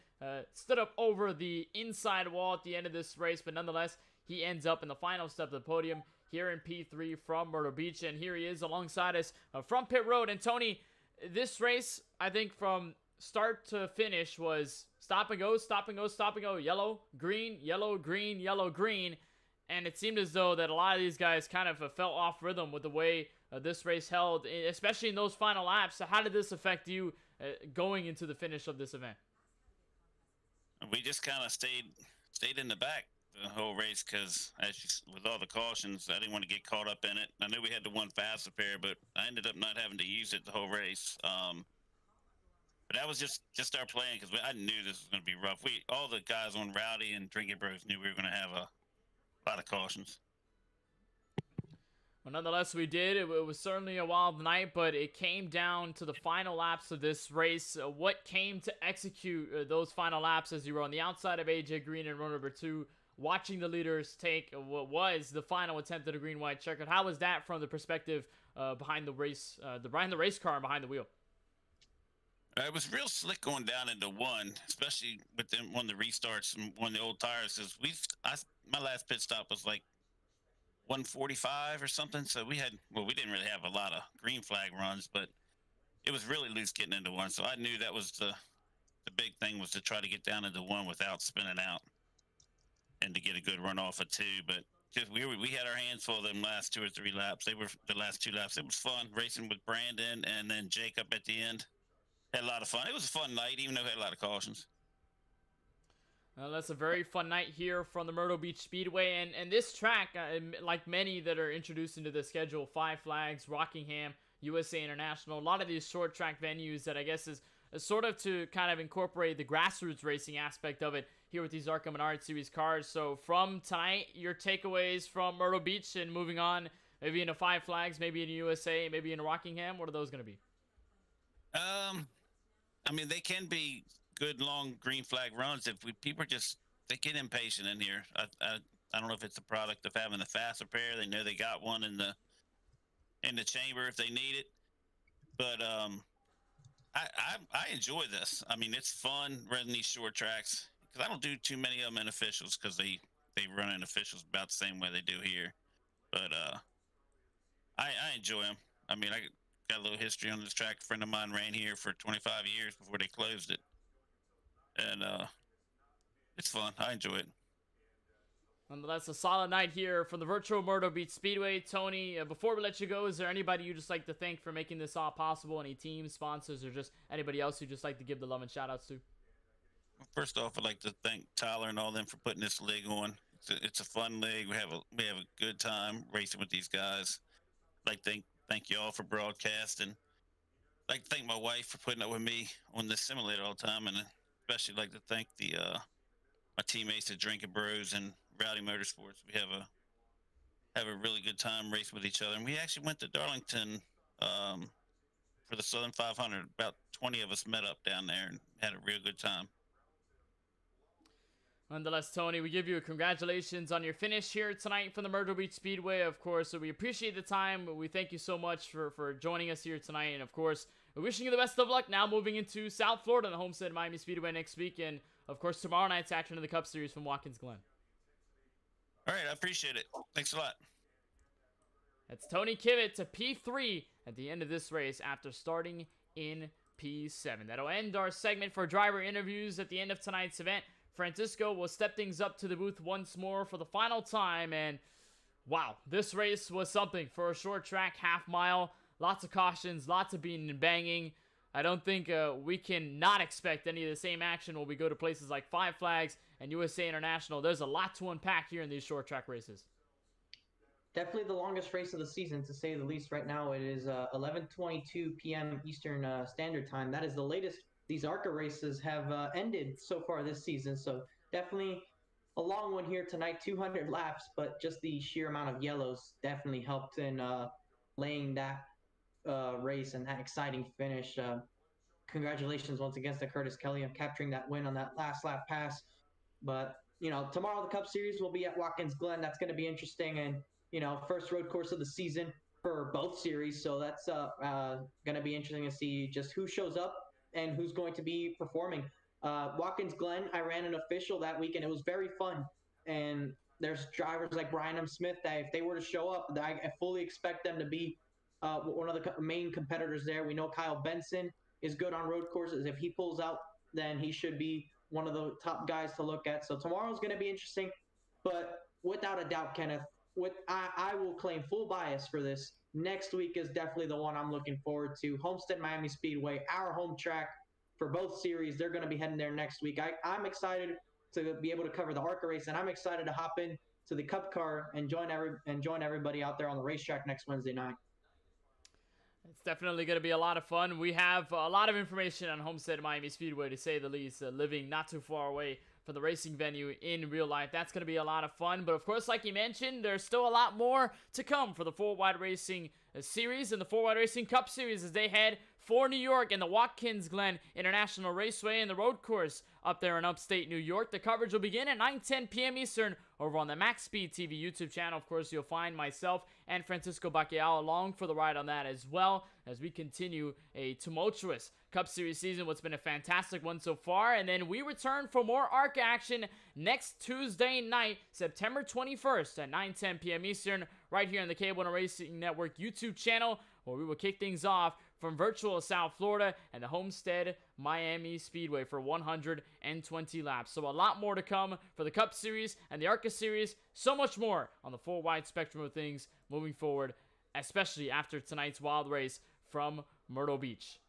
stood up over the inside wall at the end of this race, but nonetheless, he ends up in the final step of the podium here in P3 from Myrtle Beach, and here he is alongside us from pit road. And Tony, this race, I think from start to finish was stop and go, stop and go, stop and go, yellow, green, yellow, green, yellow, green. And it seemed as though that a lot of these guys kind of fell off rhythm with the way this race held, especially in those final laps. So how did this affect you going into the finish of this event? We just kind of stayed in the back the whole race because, with all the cautions, I didn't want to get caught up in it. I knew we had the one fast pair, but I ended up not having to use it the whole race. But that was just our plan because I knew this was going to be rough. All the guys on Rowdy and Drinking Bros knew we were going to have a lot of cautions. Well, nonetheless, we did. It was certainly a wild night, but it came down to the final laps of this race. What came to execute those final laps as you were on the outside of AJ Green in row number 2, watching the leaders take what was the final attempt at a green-white checkered? How was that from the perspective behind the race car and behind the wheel? It was real slick going down into one, especially with them on the restarts and on the old tires. Because my last pit stop was like 145 or something. So we didn't really have a lot of green flag runs, but it was really loose getting into one. So I knew that was the big thing, was to try to get down into one without spinning out and to get a good run off of 2. But just we had our hands full of them last 2 or 3 laps. They were the last 2 laps. It was fun racing with Brandon and then Jacob at the end. Had a lot of fun. It was a fun night, even though we had a lot of cautions. Well, that's a very fun night here from the Myrtle Beach Speedway. And this track, like many that are introduced into the schedule, Five Flags, Rockingham, USA International, a lot of these short track venues that I guess is sort of to kind of incorporate the grassroots racing aspect of it here with these ARCA Menard Series cars. So from tonight, your takeaways from Myrtle Beach and moving on, maybe into Five Flags, maybe in USA, maybe in Rockingham, what are those going to be? I mean, they can be good long green flag runs if people they get impatient in here. I don't know if it's a product of having the faster pair. They know they got one in the in the chamber if they need it. But I enjoy this. I mean, it's fun running these short tracks because I don't do too many of them in officials because they run in officials about the same way they do here. But I enjoy them. I mean, I got a little history on this track. A friend of mine ran here for 25 years before they closed it, and it's fun. I enjoy it. Nonetheless, a solid night here from the virtual Myrtle Beach Speedway. Tony, before we let you go, is there anybody you'd just like to thank for making this all possible? Any teams, sponsors, or just anybody else you'd just like to give the love and shout outs to? First off, I'd like to thank Tyler and all them for putting this league on. It's a fun league. We have a good time racing with these guys. I'd like to thank you all for broadcasting. I'd like to thank my wife for putting up with me on this simulator all the time, and especially like to thank the my teammates at Drinking Bros and Rowdy Motorsports. We have a really good time racing with each other, and we actually went to Darlington for the Southern 500. About 20 of us met up down there and had a real good time. Nonetheless, Tony, we give you a congratulations on your finish here tonight from the Myrtle Beach Speedway, of course. So we appreciate the time. We thank you so much for joining us here tonight. And, of course, we're wishing you the best of luck now moving into South Florida and the Homestead Miami Speedway next week. And, of course, tomorrow night's action in the Cup Series from Watkins Glen. All right, I appreciate it. Thanks a lot. That's Tony Kivett to P3 at the end of this race after starting in P7. That'll end our segment for driver interviews at the end of tonight's event. Francisco will step things up to the booth once more for the final time, and wow, this race was something for a short track half mile. Lots of cautions, lots of beating and banging. I don't think we can not expect any of the same action when we go to places like Five Flags and USA International. There's a lot to unpack here in these short track races. Definitely the longest race of the season, to say the least. Right now, it is 11:22 p.m. Eastern Standard Time. That is the latest these ARCA races have ended so far this season. So definitely a long one here tonight, 200 laps, but just the sheer amount of yellows definitely helped in laying that race and that exciting finish. Congratulations once again to Curtis Kelly on capturing that win on that last lap pass. But, you know, tomorrow the Cup Series will be at Watkins Glen. That's going to be interesting. And, you know, first road course of the season for both series. So that's going to be interesting to see just who shows up and who's going to be performing. Watkins Glen, I ran an official that weekend. It was very fun. And there's drivers like Brian M. Smith that if they were to show up, I fully expect them to be one of the main competitors there. We know Kyle Benson is good on road courses. If he pulls out, then he should be one of the top guys to look at. So tomorrow's going to be interesting. But without a doubt, Kenneth, I will claim full bias for this. Next week is definitely the one I'm looking forward to. Homestead Miami Speedway, our home track for both series. They're going to be heading there next week. I'm excited to be able to cover the ARCA race, and I'm excited to hop in to the Cup car and join everybody out there on the racetrack next Wednesday night. It's definitely going to be a lot of fun. We have a lot of information on Homestead Miami Speedway, to say the least, living not too far away from the racing venue in real life. That's going to be a lot of fun. But of course, like you mentioned, there's still a lot more to come for the 4-Wide Racing Series and the 4-Wide Racing Cup Series as they head for New York and the Watkins Glen International Raceway and the road course up there in upstate New York. The coverage will begin at 9:10 p.m. Eastern over on the Max Speed TV YouTube channel. Of course, you'll find myself and Francisco Bacalao along for the ride on that as well as we continue a tumultuous Cup Series season. What's been a fantastic one so far. And then we return for more ARCA action next Tuesday night, September 21st at 9:10 p.m. Eastern, right here on the KBueno Racing Network YouTube channel, where we will kick things off from virtual South Florida and the Homestead Miami Speedway for 120 laps. So a lot more to come for the Cup Series and the ARCA Series. So much more on the full wide spectrum of things moving forward, especially after tonight's wild race from Myrtle Beach.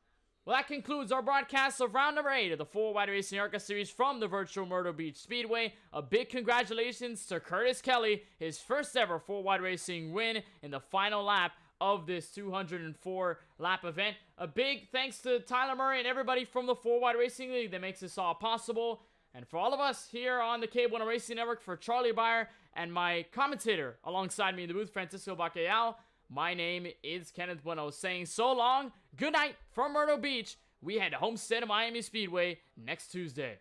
Well, that concludes our broadcast of round number 8 of the 4-Wide Racing ARCA Series from the virtual Myrtle Beach Speedway. A big congratulations to Curtis Kelly, his first ever 4-Wide Racing win in the final lap of this 204-lap event. A big thanks to Tyler Murray and everybody from the 4-Wide Racing League that makes this all possible. And for all of us here on the KBueno Racing Network, for Charlie Byer and my commentator alongside me in the booth, Francisco Bacalao, my name is Kenneth Bueno, saying so long, good night from Myrtle Beach. We head to Homestead Miami Speedway next Tuesday.